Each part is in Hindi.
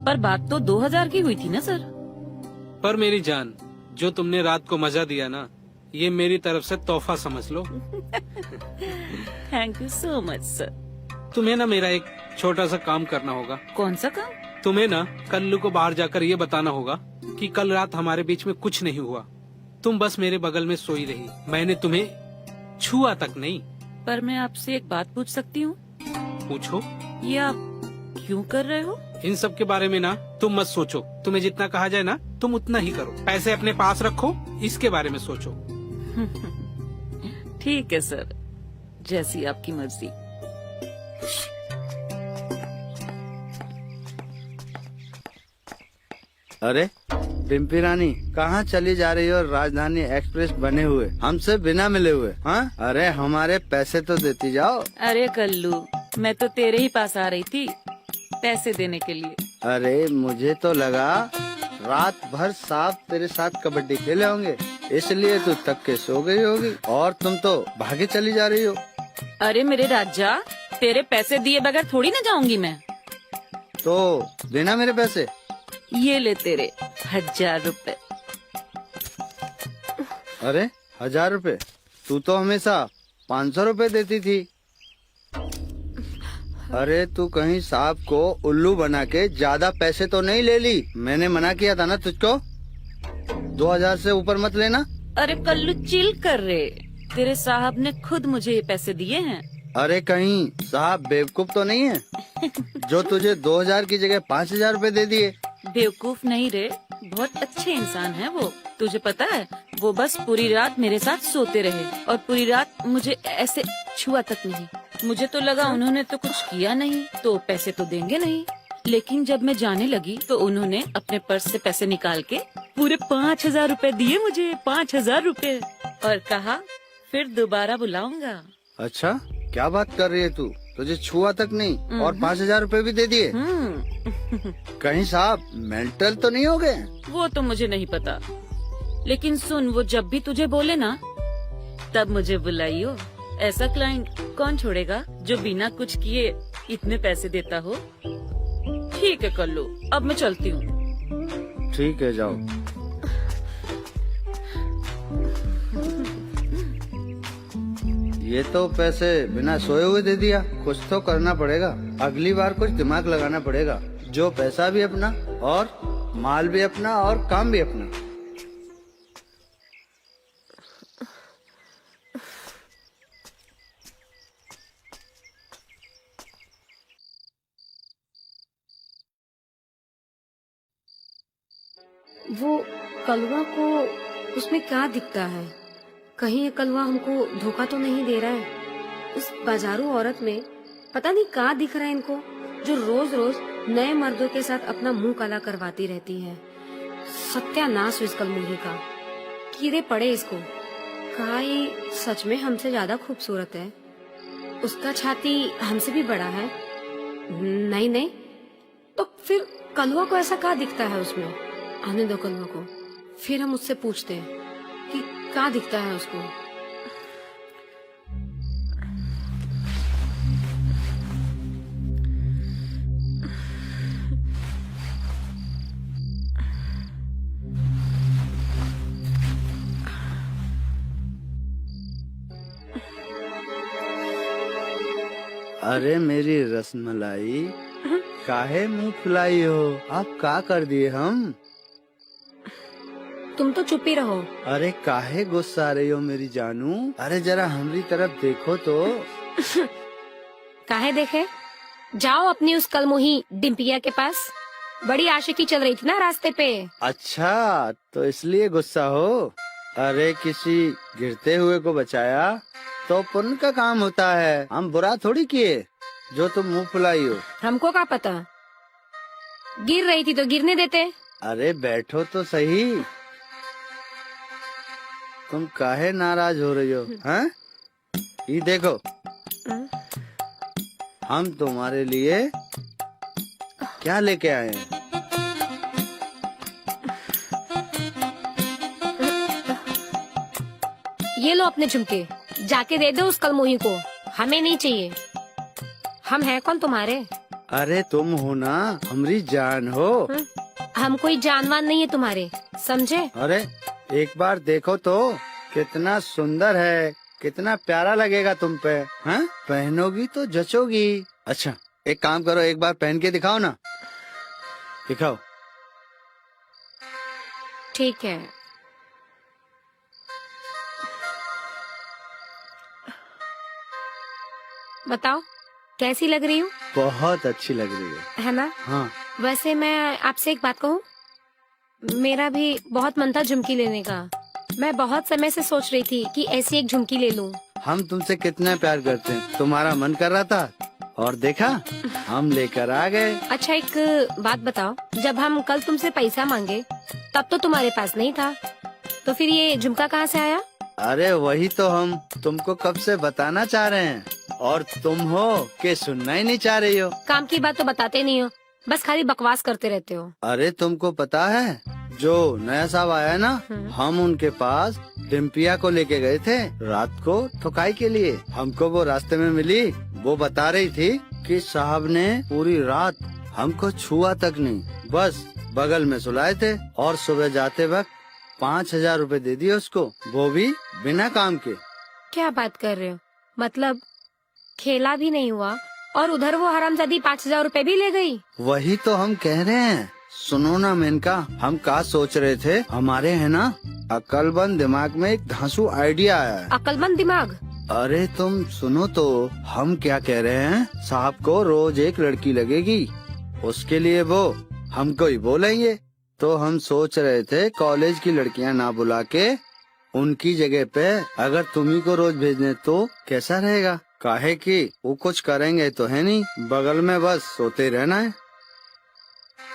पर बात तो 2000 की हुई थी ना सर। पर मेरी जान, जो तुमने रात को मजा दिया ना, ये मेरी तरफ से तोहफा समझ लो। Thank you so much sir. तुम्हें ना मेरा एक छोटा सा काम करना होगा। कौन सा काम? तुम्हें ना कल्लू को बाहर जाकर ये बताना होगा कि कल रात हमारे बीच में कुछ नहीं हुआ। तुम बस मेरे बगल में सोई रही, मैंने तुम्हें छुआ तक नहीं। पर मैं आपसे एक बात पूछ सकती हूँ? पूछो। ये आप क्यों कर रहे हो? इन सब के बारे में ना तुम मत सोचो। तुम्हें जितना कहा जाए ना तुम उतना ही करो। पैसे अपने पास रखो, इसके बारे में सोचो। ठीक है सर, जैसी आपकी मर्जी। अरे डिम्पी रानी, कहाँ चली जा रही हो? राजधानी एक्सप्रेस बने हुए हमसे बिना मिले हुए। हाँ, अरे हमारे पैसे तो देती जाओ। अरे कल्लू, मैं तो तेरे ही पास आ रही थी पैसे देने के लिए। अरे मुझे तो लगा रात भर साहब तेरे साथ कबड्डी खेले होंगे, इसलिए तू थक के सो गई होगी और तुम तो भागे चली जा रही हो। अरे मेरे राजा, तेरे पैसे दिए बगैर थोड़ी ना जाऊंगी मैं। तो देना मेरे पैसे। ये ले तेरे 1000 रुपए। अरे 1000 रुपए? तू तो हमेशा 500 रुपए देती थी। अरे तू कहीं साहब को उल्लू बना के ज्यादा पैसे तो नहीं ले ली? मैंने मना किया था ना तुझको, 2000 से ऊपर मत लेना। अरे कल्लू चिल कर रे, तेरे साहब ने खुद मुझे ये पैसे दिए हैं। अरे कहीं साहब बेवकूफ तो नहीं है जो तुझे 2000 की जगह 5000 रुपए दे दिए? बेवकूफ नहीं रे, बहुत अच्छे इंसान है वो। तुझे पता है, वो बस पूरी रात मेरे साथ सोते रहे और पूरी रात मुझे ऐसे छुआ तक नहीं। मुझे तो लगा उन्होंने तो कुछ किया नहीं तो पैसे तो देंगे नहीं, लेकिन जब मैं जाने लगी तो उन्होंने अपने पर्स से पैसे निकाल के पूरे 5000 रुपए दिए मुझे। 5000 रुपए, और कहा फिर दोबारा बुलाऊंगा। अच्छा, क्या बात कर रही है तू? तुझे छुआ तक नहीं और 5000 रुपए भी दे दिए? कहीं साहब मेंटल तो नहीं हो गए? वो तो मुझे नहीं पता, लेकिन सुन, वो जब भी तुझे बोले ना तब मुझे बुलाइयो। ऐसा क्लाइंट कौन छोड़ेगा जो बिना कुछ किए इतने पैसे देता हो। ठीक है कल्लू, अब मैं चलती हूँ। ठीक है, जाओ। ये तो पैसे बिना सोए हुए दे दिया। कुछ तो करना पड़ेगा, अगली बार कुछ दिमाग लगाना पड़ेगा। जो पैसा भी अपना और माल भी अपना और काम भी अपना। वो कलवा को उसमें क्या दिखता है? कहीं ये कलवा हमको धोखा तो नहीं दे रहा है? उस बाजारू औरत में पता नहीं क्या दिख रहा है इनको, जो रोज रोज नए मर्दों के साथ अपना मुंह काला करवाती रहती है। सत्यानाश हो इस कलमुही का, कीड़े पड़े इसको। कहा ये सच में हमसे ज्यादा खूबसूरत है? उसका छाती हमसे भी बड़ा है? नहीं नहीं, तो फिर कलवा को ऐसा क्या दिखता है उसमें? आने दो कलवा को, फिर हम उससे पूछते हैं कि क्या दिखता है उसको। अरे मेरी रसमलाई, काहे मुंह फुलाई हो? आप का कर दिए हम? तुम तो चुप ही रहो। अरे काहे गुस्सा रही हो मेरी जानू? अरे जरा हमारी तरफ देखो तो। काहे देखे? जाओ अपनी उस कलमुही डिम्पिया के पास, बड़ी आशिकी चल रही थी ना रास्ते पे। अच्छा, तो इसलिए गुस्सा हो? अरे किसी गिरते हुए को बचाया तो पुण्य का काम होता है। हम बुरा थोड़ी किए जो तुम मुंह फुलाई हो। हमको क्या पता, गिर रही थी तो गिरने देते। अरे बैठो तो सही, तुम काहे नाराज हो रही हो? हैं? ये देखो, हम तुम्हारे लिए क्या लेके आए हैं। ये लो अपने झुमके, जाके दे दो उस कलमुही को, हमें नहीं चाहिए। हम हैं कौन तुम्हारे? अरे तुम हो ना, हमारी जान हो। हम कोई जानवर नहीं है तुम्हारे, समझे? अरे एक बार देखो तो, कितना सुंदर है, कितना प्यारा लगेगा तुम पे। हाँ, पहनोगी तो जचोगी। अच्छा एक काम करो, एक बार पहन के दिखाओ ना। दिखाओ। ठीक है। बताओ कैसी लग रही हूँ? बहुत अच्छी लग रही है है ना? हाँ। वैसे मैं आपसे एक बात कहूँ, मेरा भी बहुत मन था झुमकी लेने का। मैं बहुत समय से सोच रही थी कि ऐसी एक झुमकी ले लूं। हम तुमसे कितना प्यार करते हैं, तुम्हारा मन कर रहा था और देखा, हम लेकर आ गए। अच्छा एक बात बताओ, जब हम कल तुमसे पैसा मांगे तब तो तुम्हारे पास नहीं था, तो फिर ये झुमका कहाँ से आया? अरे वही तो हम तुमको कब से बताना चाह रहे हैं, और तुम हो कि सुनना ही नहीं चाह रही हो। काम की बात तो बताते नहीं हो, बस खाली बकवास करते रहते हो। अरे तुमको पता है, जो नया साहब आया है ना, हम उनके पास डिम्पिया को लेके गए थे रात को ठुकाई के लिए। हमको वो रास्ते में मिली, वो बता रही थी कि साहब ने पूरी रात हमको छुआ तक नहीं, बस बगल में सुलाए थे, और सुबह जाते वक्त 5,000 रुपए दे दिए उसको, वो भी बिना काम के। क्या बात कर रहे हो? मतलब खेला भी नहीं हुआ और उधर वो हरामजादी 5,000 रुपए भी ले गई। वही तो हम कह रहे हैं। सुनो ना मेनका, हम क्या सोच रहे थे, हमारे है ना अक्लमंद दिमाग में एक धांसू आइडिया आया है। अक्लमंद दिमाग? अरे तुम सुनो तो, हम क्या कह रहे हैं, साहब को रोज एक लड़की लगेगी, उसके लिए वो हमको ही बोलेंगे। तो हम सोच रहे थे कॉलेज की लड़कियां ना बुला के उनकी जगह पे अगर तुम्ही को रोज भेजने तो कैसा रहेगा? काहे कि वो कुछ करेंगे तो है नहीं, बगल में बस सोते रहना है,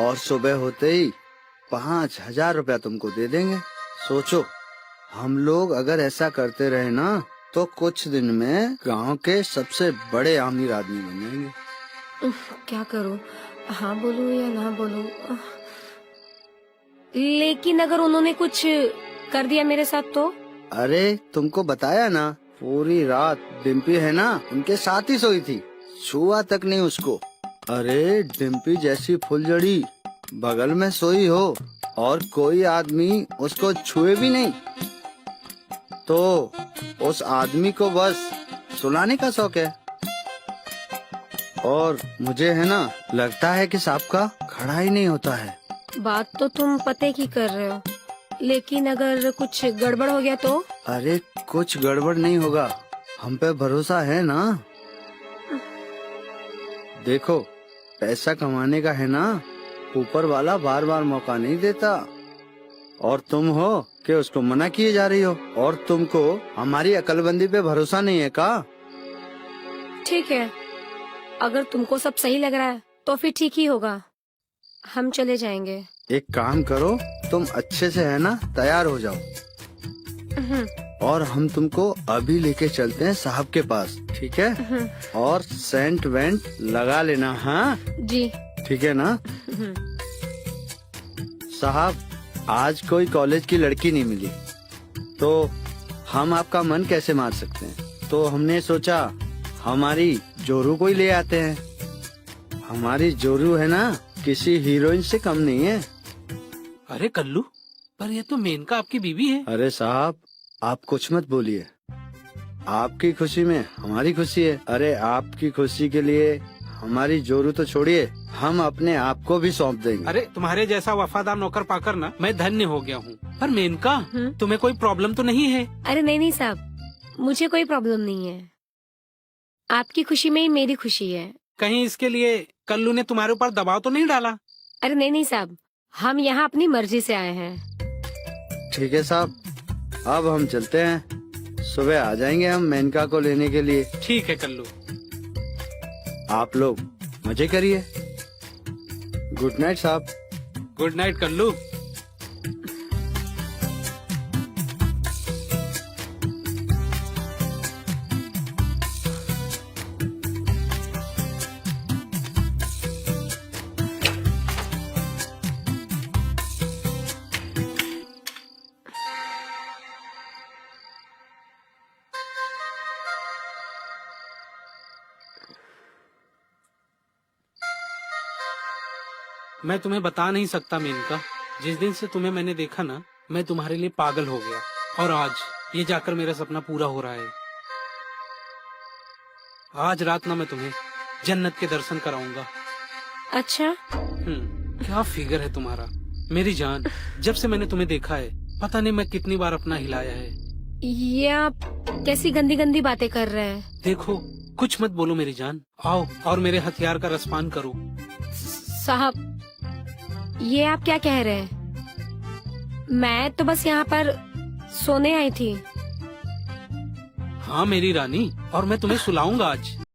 और सुबह होते ही 5,000 रुपया तुमको दे देंगे। सोचो, हम लोग अगर ऐसा करते रहे ना, तो कुछ दिन में गांव के सबसे बड़े अमीर आदमी बन जाएंगे। क्या करूं, हाँ बोलूं या ना बोलूं? लेकिन अगर उन्होंने कुछ कर दिया मेरे साथ तो? अरे तुमको बताया ना, पूरी रात डिम्पी है ना उनके साथ ही सोई थी, छुआ तक नहीं उसको। अरे डिम्पी जैसी फुलझड़ी बगल में सोई हो और कोई आदमी उसको छुए भी नहीं, तो उस आदमी को बस सुलाने का शौक है। और मुझे है ना लगता है कि सांप का खड़ा ही नहीं होता है। बात तो तुम पते की कर रहे हो, लेकिन अगर कुछ गड़बड़ हो गया तो? अरे कुछ गड़बड़ नहीं होगा, हम पे भरोसा है ना। देखो, पैसा कमाने का है ना, ऊपर वाला बार बार मौका नहीं देता, और तुम हो कि उसको मना किए जा रही हो, और तुमको हमारी अकलबंदी पे भरोसा नहीं है का? ठीक है, अगर तुमको सब सही लग रहा है तो फिर ठीक ही होगा, हम चले जाएंगे। एक काम करो, तुम अच्छे से है ना तैयार हो जाओ, और हम तुमको अभी लेके चलते हैं साहब के पास, ठीक है? और सेंट वेंट लगा लेना। हाँ जी ठीक है ना? साहब, आज कोई कॉलेज की लड़की नहीं मिली, तो हम आपका मन कैसे मार सकते हैं? तो हमने सोचा हमारी जोरू को ही ले आते हैं। हमारी जोरू है ना, किसी हीरोइन से कम नहीं है। अरे कल्लू, पर ये तो मेनका आपकी बीवी है। अरे साहब, आप कुछ मत बोलिए, आपकी खुशी में हमारी खुशी है। अरे आपकी खुशी के लिए हमारी जोरू तो छोड़िए, हम अपने आप को भी सौंप देंगे। अरे तुम्हारे जैसा वफादार नौकर पाकर ना मैं धन्य हो गया हूँ। पर मेनका, तुम्हें कोई प्रॉब्लम तो नहीं है? अरे नहीं साहब, मुझे कोई प्रॉब्लम नहीं है, आपकी खुशी में ही मेरी खुशी है। कहीं इसके लिए कल्लू ने तुम्हारे ऊपर दबाव तो नहीं डाला? अरे नहीं साहब, हम यहाँ अपनी मर्जी से आए हैं। ठीक है साहब, अब हम चलते हैं, सुबह आ जाएंगे हम मेनका को लेने के लिए। ठीक है कल्लू, आप लोग मजे करिए। गुड नाइट साहब। Good night Kallu. मैं तुम्हें बता नहीं सकता मेनका। जिस दिन से तुम्हें मैंने देखा ना, मैं तुम्हारे लिए पागल हो गया। और आज ये जाकर मेरा सपना पूरा हो रहा है। आज रात ना मैं तुम्हें जन्नत के दर्शन कराऊंगा। अच्छा, क्या फिगर है तुम्हारा मेरी जान। जब से मैंने तुम्हें देखा है, पता नहीं मैं कितनी बार अपना हिलाया है। ये आप कैसी गंदी गंदी बातें कर रहे हैं? देखो, कुछ मत बोलो मेरी जान। आओ और मेरे हथियार का रसपान करो। साहब, ये आप क्या कह रहे हैं? मैं तो बस यहाँ पर सोने आई थी। हाँ मेरी रानी, और मैं तुम्हें सुलाऊंगा आज।